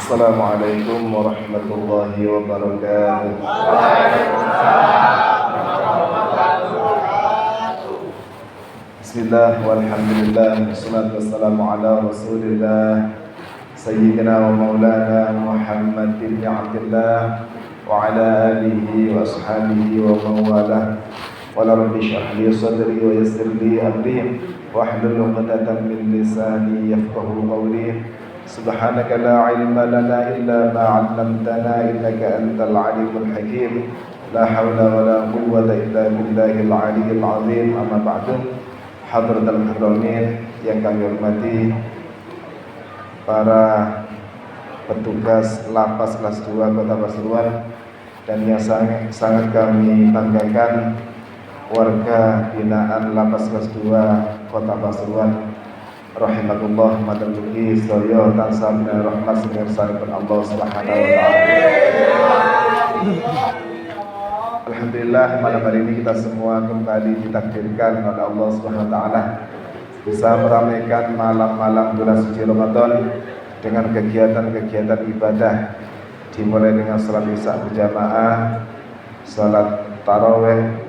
Assalamualaikum warahmatullahi wabarakatuh. Bismillah walhamdulillah wassalatu wassalamu ala rasulillah Sayyidina wa maulana Muhammad bin Abdullah wa ala alihi wa ashabihi wa mawalah. Wala rabbi syrah li sadri wa yassir li amri wahlul 'uqdatam min lisani yafqahu qawli. Subhanaka la ilma lana illa ma 'allamtana innaka antal alimul hakim. La haula wala quwwata illa billahil aliyyil azim. Amma ba'du. Hadratul hadramin yang kami hormati para petugas lapas kelas 2 Kota Pasuruan dan yang sangat kami banggakan warga binaan lapas kelas 2 Kota Pasuruan rahimakumullah madzuki sedaya tansah rahmat sing Allah Subhanahu wa taala. Alhamdulillah malam hari ini kita semua kembali ditakdirkan oleh Allah Subhanahu wa taala bisa meramaikan malam-malam bulan suci Ramadan dengan kegiatan-kegiatan ibadah, dimulai dengan salat isya berjamaah, salat tarawih,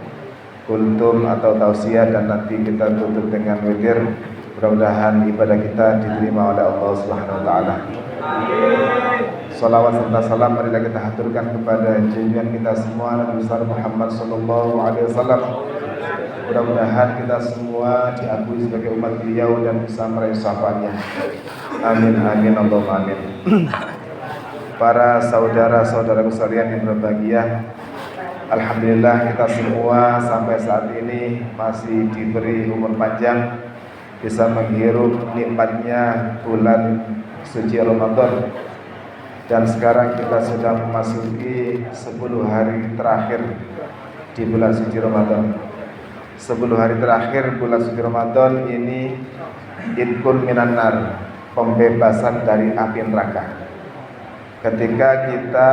kultum atau tausiah, dan nanti kita tutup dengan witir. Mudah-mudahan ibadah kita diterima oleh Allah Subhanahu wa taala. Salawat serta salam marilah kita haturkan kepada junjungan kita semua Nabi besar Muhammad sallallahu alaihi wasallam. Mudah-mudahan kita semua diakui sebagai umat beliau dan bisa meraih syafaatnya. Amin amin Allahumma amin. Para saudara-saudaraku sekalian yang berbahagia, alhamdulillah kita semua sampai saat ini masih diberi umur panjang, bisa menghirup nikmatnya bulan suci Ramadan. Dan sekarang kita sudah memasuki 10 hari terakhir di bulan suci Ramadan. 10 hari terakhir bulan suci Ramadan ini idkun minan nar, pembebasan dari api neraka. Ketika kita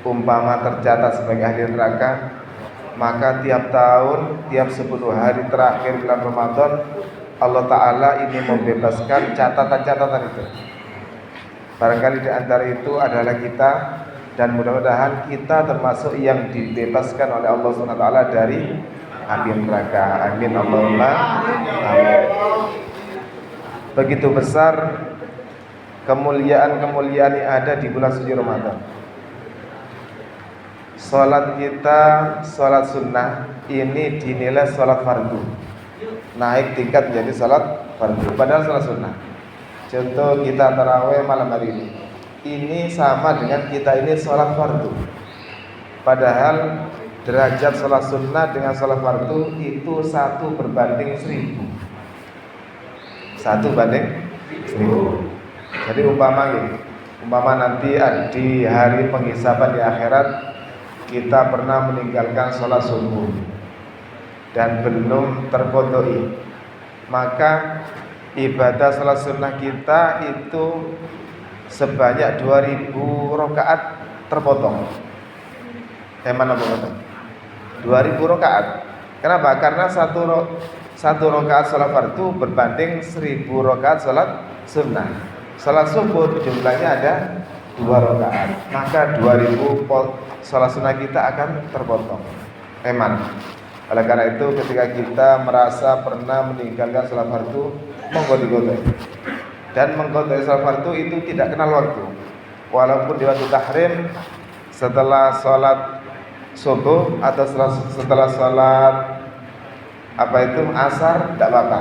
umpama tercatat sebagai ahli neraka, maka tiap tahun, tiap 10 hari terakhir bulan Ramadan, Allah Ta'ala ini membebaskan catatan-catatan itu. Barangkali di antara itu adalah kita, dan mudah-mudahan kita termasuk yang dibebaskan oleh Allah SWT dari api neraka. Amin Allahumma amin. Begitu besar kemuliaan-kemuliaan yang ada di bulan suci Ramadan. Salat kita, salat sunnah ini dinilai salat fardu, naik tingkat menjadi salat fardu, padahal salat sunnah. Contoh kita tarawih malam hari ini sama dengan kita ini salat fardu, padahal derajat salat sunnah dengan salat fardu itu 1 berbanding 1000. 1 banding 1000. Jadi umpama nanti di hari penghisaban di akhirat kita pernah meninggalkan sholat subuh dan belum terqodoi, maka ibadah sholat sunnah kita itu sebanyak 2000 rakaat terpotong. Mana potong? 2000 rakaat. Kenapa? Karena satu rakaat sholat fardu berbanding 1000 rakaat sholat sunnah. Sholat subuh jumlahnya ada 2 rakaat, maka 2000 sholat sunnah kita akan terpotong. Oleh karena itu ketika kita merasa pernah meninggalkan sholat fardu, menggodai-godai. Dan menggodai sholat fardu itu tidak kenal waktu. Walaupun di waktu tahrim, setelah sholat subuh atau setelah sholat asar, tidak apa-apa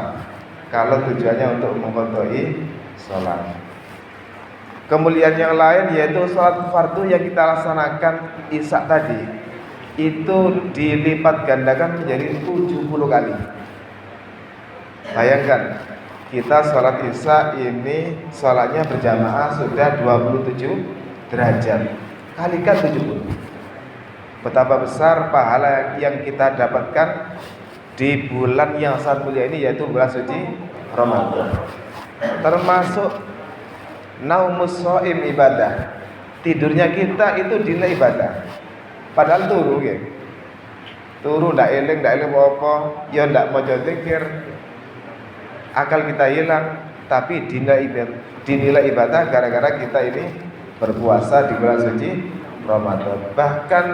kalau tujuannya untuk menggodai sholat. Kemuliaan yang lain yaitu sholat fardu yang kita laksanakan isya tadi, itu dilipat gandakan menjadi 70 kali. Bayangkan, kita sholat isya ini sholatnya berjamaah sudah 27 derajat, kalikan 70. Betapa besar pahala yang kita dapatkan di bulan yang sangat mulia ini, yaitu bulan suci Ramadan. Termasuk naumus shaim ibadah. Tidurnya kita itu dinilai ibadah. Padahal turu ya. Turu ndak eling apa, ya ndak maca zikir. Akal kita hilang, tapi dinilai ibadah gara-gara kita ini berpuasa di bulan suci Ramadan. Bahkan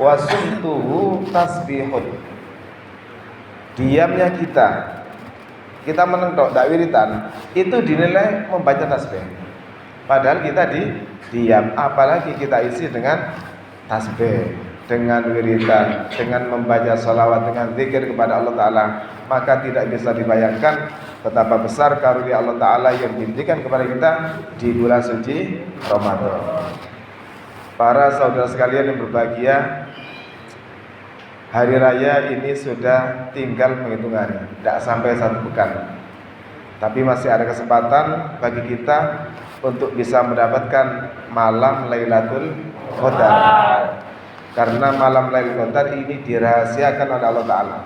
wasumtuhu tasbihun, diamnya kita menentok dak wiritan itu dinilai membaca tasbih. Padahal kita diam, apalagi kita isi dengan tasbih, dengan wiritan, dengan membaca sholawat, dengan zikir kepada Allah Ta'ala. Maka tidak bisa dibayangkan betapa besar karunia Allah Ta'ala yang diberikan kepada kita di bulan suci Ramadan. Para saudara sekalian yang berbahagia, hari raya ini sudah tinggal menghitung hari, tidak sampai 1 pekan. Tapi masih ada kesempatan bagi kita untuk bisa mendapatkan malam Lailatul Qadar. Karena malam Lailatul Qadar ini dirahasiakan oleh Allah Ta'ala.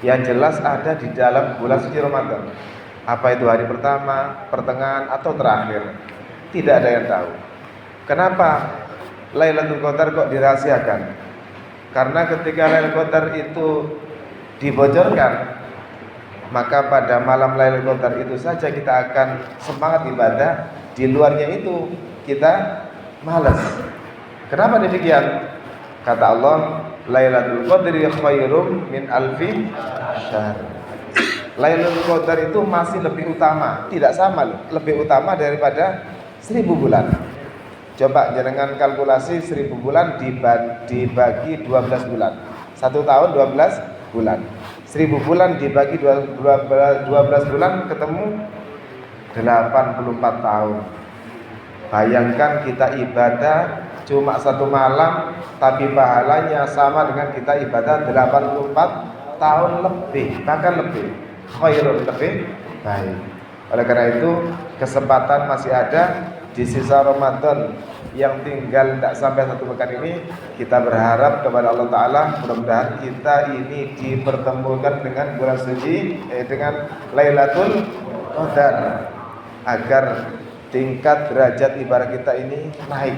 Yang jelas ada di dalam bulan suci Ramadan. Apa itu hari pertama, pertengahan, atau terakhir? Tidak ada yang tahu. Kenapa Lailatul Qadar kok dirahasiakan? Karena ketika Lailatul Qadar itu dibocorkan, maka pada malam Lailatul Qadar itu saja kita akan semangat ibadah. Di luarnya itu kita malas. Kenapa demikian? Kata Allah, Lailatul Qadri khairum min alfi syahr. Lailatul Qadar itu masih lebih utama, tidak sama loh, lebih utama daripada 1000 bulan. Coba jenengan kalkulasi 1000 bulan dibagi 12 bulan. 1 tahun 12 bulan. 1000 bulan dibagi 12 bulan ketemu 84 tahun. Bayangkan kita ibadah cuma 1 malam, tapi pahalanya sama dengan kita ibadah 84 tahun lebih, bahkan lebih khairun, lebih baik. Oleh karena itu kesempatan masih ada di sisa Ramadan yang tinggal tidak sampai 1 pekan ini. Kita berharap kepada Allah Ta'ala, mudah-mudahan kita ini dipertemukan dengan bulan suci, dengan Lailatul Qadar, agar tingkat derajat ibadah kita ini naik.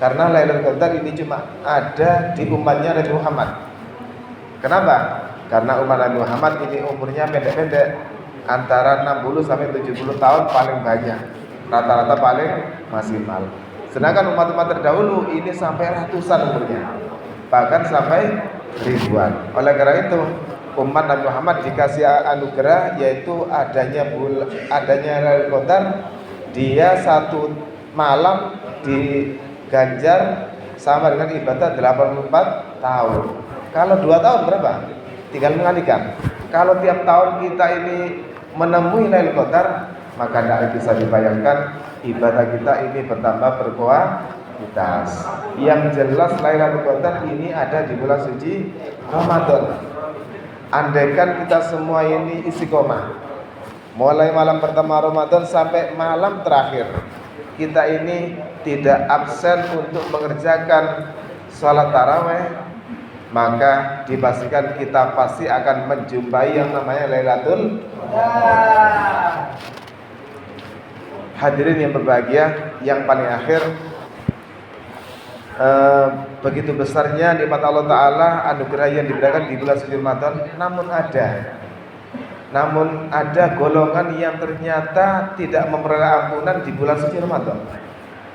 Karena Lailatul Qadar ini cuma ada di umatnya Nabi Muhammad. Kenapa? Karena umat Nabi Muhammad ini umurnya pendek-pendek, antara 60 sampai 70 tahun paling banyak, rata-rata paling maksimal. Sedangkan umat-umat terdahulu ini sampai ratusan umurnya, bahkan sampai ribuan. Oleh karena itu umat Nabi Muhammad dikasih anugerah, yaitu adanya Lailatul Qadar. Dia 1 malam diganjar sama dengan ibadah 84 tahun. Kalau 2 tahun berapa? Tinggal mengalikan. Kalau tiap tahun kita ini menemui Lailatul Qadar, maka tidak bisa dibayangkan ibadah kita ini bertambah berkualitas. Yang jelas Lailatul Qadar ini ada di bulan suci Ramadan. Andaikan kita semua ini istiqomah, mulai malam pertama Ramadan sampai malam terakhir, kita ini tidak absen untuk mengerjakan sholat taraweh, maka dipastikan kita pasti akan menjumpai yang namanya Lailatul Qadar. Hadirin yang berbahagia, yang paling akhir, begitu besarnya nikmat Allah Ta'ala, anugerah yang diberikan di bulan suci Ramadan. Namun ada golongan yang ternyata tidak memperoleh ampunan di bulan suci Ramadan,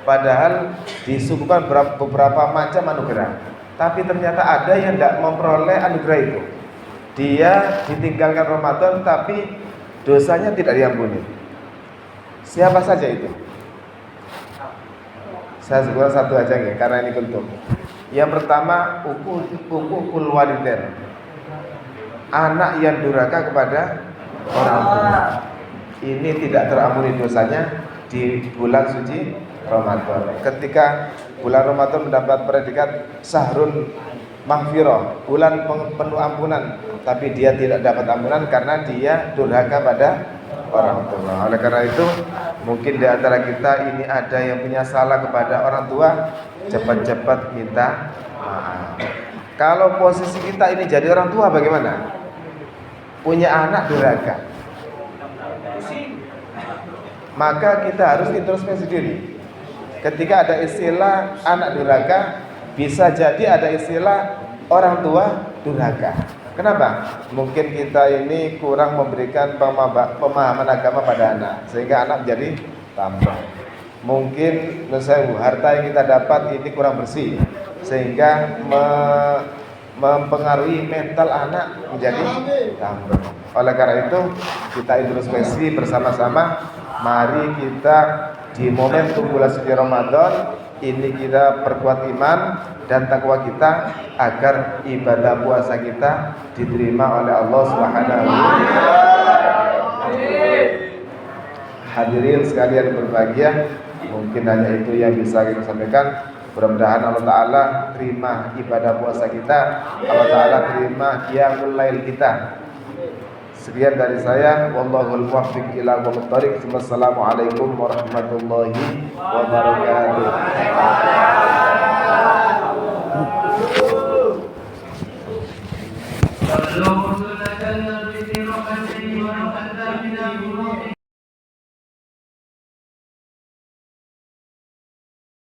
padahal disuguhkan beberapa macam anugerah, tapi ternyata ada yang tidak memperoleh anugerah itu. Dia ditinggalkan Ramadan tapi dosanya tidak diampuni. Siapa saja itu? Saya sebutkan satu aja ya, karena ini kultum. Yang pertama, uququl walidain, anak yang durhaka kepada orang tua. Ini tidak terampuni dosanya di bulan suci Ramadan. Ketika bulan Ramadan mendapat predikat syahrul maghfirah, bulan penuh ampunan, tapi dia tidak dapat ampunan karena dia durhaka pada orang tua. Oleh karena itu, mungkin di antara kita ini ada yang punya salah kepada orang tua, cepat-cepat minta maaf. Kalau posisi kita ini jadi orang tua bagaimana? Punya anak durhaka, maka kita harus introspeksi diri. Ketika ada istilah anak durhaka, bisa jadi ada istilah orang tua durhaka. Kenapa? Mungkin kita ini kurang memberikan pemahaman agama pada anak, sehingga anak menjadi tambah. Mungkin harta yang kita dapat ini kurang bersih, sehingga mempengaruhi mental anak menjadi tambah. Oleh karena itu kita introspeksi bersama-sama. Mari kita di momentum bulan suci Ramadan ini kita perkuat iman dan takwa kita agar ibadah puasa kita diterima oleh Allah Subhanahu wa taala. Hadirin sekalian berbahagia, mungkin hanya itu yang bisa kita sampaikan. Mudah-mudahan Allah Ta'ala terima ibadah puasa kita, Allah Ta'ala terima qiyamul lail kita. Sekian dari saya, wallahul muwaffiq ila aqwamit thoriq. Wassalamualaikum warahmatullahi wabarakatuh.